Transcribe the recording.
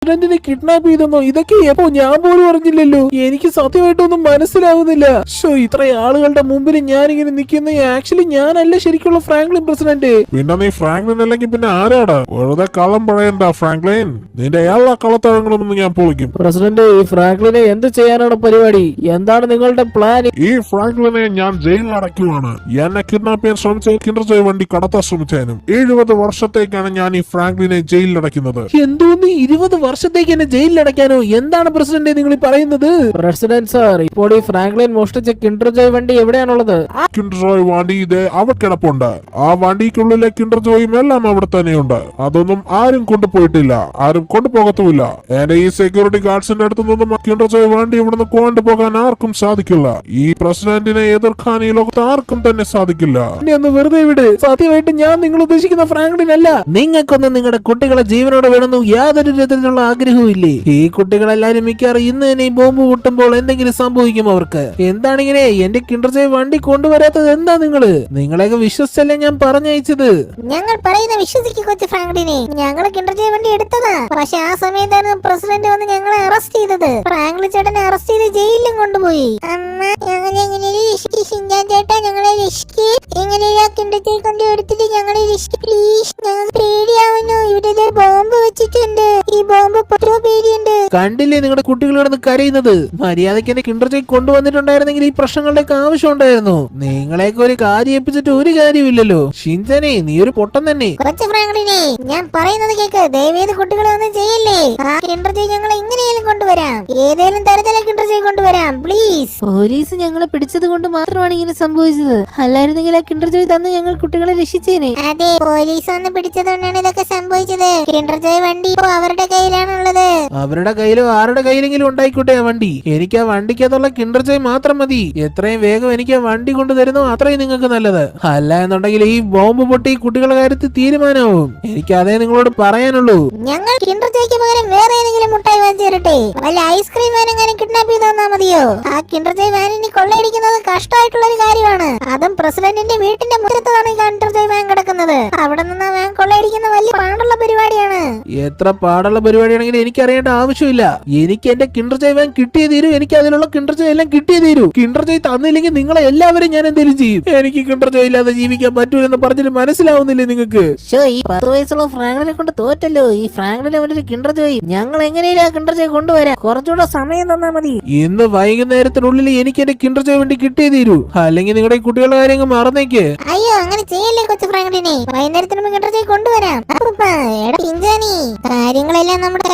പ്രസിഡന്റിനെ കിഡ്നാപ്പ് ചെയ്തെന്നോ? ഇതൊക്കെ എപ്പോ? ഞാൻ പോലും അറിഞ്ഞില്ലല്ലോ. എനിക്ക് സത്യമായിട്ടൊന്നും മനസ്സിലാവുന്നില്ല. ഇത്ര ആളുകളുടെ മുമ്പിൽ ഞാനിങ്ങനെ നിൽക്കുന്ന ആക്ച്വലി ഞാനല്ല ശരിക്കുള്ള ഫ്രാങ്ക്ലിൻ പ്രസിഡന്റ്. പിന്നെ നീ ഫ്രാങ്ക്ലിൻ അല്ലെങ്കിൽ പിന്നെ ആരാടാ? വെറുതെ കള്ളം പറയണ്ട ഫ്രാങ്ക്ലിൻ. നിന്റെ എല്ലാ കള്ളത്തരങ്ങളൊന്നും ഞാൻ പൊളിക്കും. പ്രസിഡന്റ്, ഈ ഫ്രാങ്ക്ലിനെ എന്ത് ചെയ്യാനാണ് പരിപാടി? എന്താണ് നിങ്ങളുടെ പ്ലാൻ? ഈ ഫ്രാങ്ക്ലിനെ ഞാൻ ജയിലിൽ അടയ്ക്കുവാണ്. എന്നെ കിഡ്നാപ്പ് ചെയ്യാൻ ശ്രമിച്ച കിൻഡർ ജോയ് വണ്ടി കടത്താൻ ശ്രമിച്ചതിനും 70 വർഷത്തേക്കാണ് ഞാൻ ഈ ഫ്രാങ്ക്ലിനെ ജയിലിൽ അടയ്ക്കുന്നത്. എന്തോന്ന് 20 വർഷത്തേക്ക് എന്നെ ജയിലിൽ അടയ്ക്കാനോ? എന്താണ് പ്രസിഡന്റ് നിങ്ങൾ പറയുന്നത്? പ്രസിഡന്റ് സാർ, ഇപ്പോൾ ഈ ഫ്രാങ്ക്ലിൻ മോഷ്ടിച്ച കിൻഡർ ജോയ് വണ്ടി എവിടെയാണുള്ളത്? കിൻഡർ ജോയ് വണ്ടി ഇത് അവിടെ കിടപ്പുണ്ട്. ആ വണ്ടിക്കുള്ളിലെ കിൻഡർ ജോയും എല്ലാം അവിടെ തന്നെയുണ്ട്. അതൊന്നും ആരും കൊണ്ടുപോയിട്ടില്ല, ആരും കൊണ്ടുപോകത്തുമില്ല. എന്റെ ഈ സെക്യൂരിറ്റി ഗാർഡ്സിന്റെ അടുത്ത് നിന്നും കിൻഡർ ജോയ് വണ്ടി ഇവിടുന്ന് കൊണ്ടുപോകാൻ ആർക്കും സാധിക്കില്ല. ഈ പ്രസിഡന്റിനെ എതിർക്കാൻ ഈ ലോകത്ത് ആർക്കും തന്നെ സാധിക്കില്ല. ഒന്ന് വെറുതെ വിട്. സത്യമായിട്ട് ഞാൻ നിങ്ങൾ ഉദ്ദേശിക്കുന്ന ഫ്രാങ്ക്ലിൻ അല്ല. നിങ്ങൾക്കൊന്നും നിങ്ങളുടെ കുട്ടികളെ ജീവനോടെ വേണമെന്ന് യാതൊരു വിധത്തിലുള്ള ആഗ്രഹവും ഇല്ലേ? ഈ കുട്ടികളെല്ലാരും മിക്കവാറും ഇന്ന് തന്നെ ഈ ബോംബ് പൊട്ടുമ്പോൾ എന്തെങ്കിലും സംഭവിക്കും അവർക്ക്. എന്താണിങ്ങനെ എന്റെ കിൻഡർ ജോയ് വണ്ടി കൊണ്ടുവരാത്തത്? എന്താ നിങ്ങളെയൊക്കെ വിശ്വസിച്ചല്ലേ ഞാൻ പറഞ്ഞയച്ചത്? ഞങ്ങൾ പറയുന്ന വിശ്വസിക്കും കൊച്ചു ഫ്രാങ്ക്ലിനെ. ഞങ്ങൾ കിൻഡർ ജോയ് വണ്ടി എടുത്തതാ. പക്ഷെ ആ സമയത്താണ് പ്രസിഡന്റ് വന്ന് ഞങ്ങളെ അറസ്റ്റ് ചെയ്തത്. ഫ്രാങ്ക്ലിൻ ചേട്ടനെ അറസ്റ്റ് ചെയ്ത് ജയിലിലും കൊണ്ടുപോയി. അമ്മ, ഞങ്ങളെ എങ്ങനെ രക്ഷിക്ക് ഷിൻചാൻ ചേട്ടാ, ഞങ്ങളെ രക്ഷിക്ക്. എങ്ങനെയാ കിൻഡർ ജോയ് കൊണ്ട് എടുത്തിട്ട് ഞങ്ങളെ രക്ഷിക്ക് പ്ലീസ്. ഞങ്ങൾക്ക് പേടിയാവുന്നു. ഇവിടെ ബോംബ് വെച്ചിട്ടുണ്ട്. ഈ ബോംബ് പൊട്ടോ പേടിയുണ്ട്. കണ്ടില്ലേ നിങ്ങളുടെ കുട്ടികൾ കിടന്ന് കരയുന്നത്? മര്യാദയ്ക്ക് എന്നെ കിൻഡർ ജോയ് കൊണ്ടുവന്നിട്ടുണ്ടായിരുന്നെങ്കിൽ ഈ പ്രശ്നങ്ങളുടെയൊക്കെ ആവശ്യം ഉണ്ടായിരുന്നു. നിങ്ങളെയൊക്കെ ഒരു കാര്യം ഏൽപ്പിച്ചിട്ട് ഒരു കാര്യമില്ലല്ലോ. ഷിൻചാനെ, നീ ഒരു പൊട്ടൻ തന്നെ. കൊച്ചു ഫ്രാങ്ക്ലിനെ, ഞാൻ പറയുന്നത് കേക്ക്. ദയവേത് കുട്ടികളെ ഒന്നും ചെയ്യല്ലേ. ആ കിൻഡർ ജോയ് ഞങ്ങൾ എങ്ങനെയാലും കൊണ്ടുവരാം. ഏതേലും തരത്തിലെ കിൻഡർ ജോയ് കൊണ്ടുവരാം പ്ലീസ്. പോലീസ് ഞങ്ങളെ പിടിച്ചത് കൊണ്ട് മാത്രമാണ് ഇങ്ങനെ സംഭവിച്ചത്. അല്ലായിരുന്നെങ്കിൽ ആ കിൻഡർ ജോയ് തന്ന് ഞങ്ങൾ കുട്ടികളെ രക്ഷിച്ചേനെ. അതെ, പോലീസ് വന്ന് പിടിച്ചതുകൊണ്ടാണ് ഇതൊക്കെ സംഭവിച്ചത്. കിൻഡർ ജോയ് വണ്ടി ഇപ്പൊ അവരുടെ കയ്യിലാണുള്ളത്. അവരുടെ കയ്യിലോ ആരുടെ കയ്യിലെങ്കിലും ഉണ്ടായിക്കോട്ടെ ആ വണ്ടി. എനിക്ക് ആ വണ്ടിക്കകത്തുള്ള കിൻഡർ ജോയ് മാത്രം മതി. എത്രയും വേഗം എനിക്ക് ആ വണ്ടി കൊണ്ട് തരുന്നോ അത്രയും നിങ്ങൾക്ക് നല്ലത്. അല്ല എന്നുണ്ടെങ്കിൽ ഈ ബോംബ് പൊട്ടി കുട്ടികളുടെ കാര്യത്തിൽ തീരുമാനമാവും. എനിക്ക് അതേ നിങ്ങളോട് പറയാനുള്ളൂ. ഞങ്ങൾ കിൻഡർ ജോയ്ക്ക് പകരം വേറെ ഏതെങ്കിലും മുട്ടായി വാങ്ങിച്ചു തരട്ടെ? വല്ല ഐസ്ക്രീം വാനെങ്ങനെ കിഡ്നാപ്പ് ചെയ്ത് തന്നാ മതിയോ? ആ കിൻഡർ ജോയ് വാനിനി കൊള്ളയടിക്കുന്നത് കഷ്ടമായിട്ടുള്ള ഒരു കാര്യമാണ്. അതും പ്രസിഡന്റിന്റെ വീട്ടിന്റെ മുറ്റത്താണ് ഈ കിൻഡർ ജോയ് വാൻ കിടക്കുന്നത്. അവിടെ നിന്ന് വാൻ കൊള്ളയടിക്കുന്ന വലിയ പാടുള്ള പരിപാടിയാണ്. എത്ര പാടുള്ള പരിപാടിയാണെങ്കിലും എനിക്ക് അറിയേണ്ട ആവശ്യമില്ല. എനിക്ക് എന്റെ കിൻഡർ ജോയ് വാൻ കിട്ടിയേ തീരൂ. എനിക്ക് അതിലുള്ള കിൻഡർ ജോയ് എല്ലാം കിട്ടിയേ തീരൂ. കിൻഡർ ജോയ് തന്നില്ലെങ്കിൽ നിങ്ങളെ എല്ലാവരും ഞാൻ എന്തെങ്കിലും ചെയ്യും. എനിക്ക് കിൻഡർ ജോയ് ഇല്ലാതെ ജീവിക്കാൻ പറ്റൂലെന്ന് പറഞ്ഞിട്ട് മനസ്സിലാവുന്നില്ലേ നിങ്ങൾക്ക്? ഈ 10 വയസ്സുള്ള ഫ്രാങ്ക്ലിനെ കൊണ്ട് തോറ്റല്ലോ. ഈ ഫ്രാങ്ക്ലിനെ ഒരു കിൻഡർ ജോയ് ഞങ്ങൾ എങ്ങനെയാ കിൻഡർ ജോയ് കൊണ്ടുവരാം. കുറച്ചുകൂടെ സമയം തന്നാ മതി. ഇന്ന് വൈകുന്നേരത്തിനുള്ളിൽ എനിക്ക് എന്റെ കിൻഡർ ജോയ് വേണ്ടി കിട്ടിയേ തീരൂ. അല്ലെങ്കിൽ നിങ്ങളുടെ കുട്ടികളുടെ കാര്യം മറന്നേക്ക്. അയ്യോ, അങ്ങനെ ചെയ്യല്ലേ കൊച്ചു ഫ്രാങ്ക്ലിനെ. വൈകുന്നേരത്തിന് കിൻഡർ ജോയ് കൊണ്ടുവരാം. കാര്യങ്ങളെല്ലാം നമ്മുടെ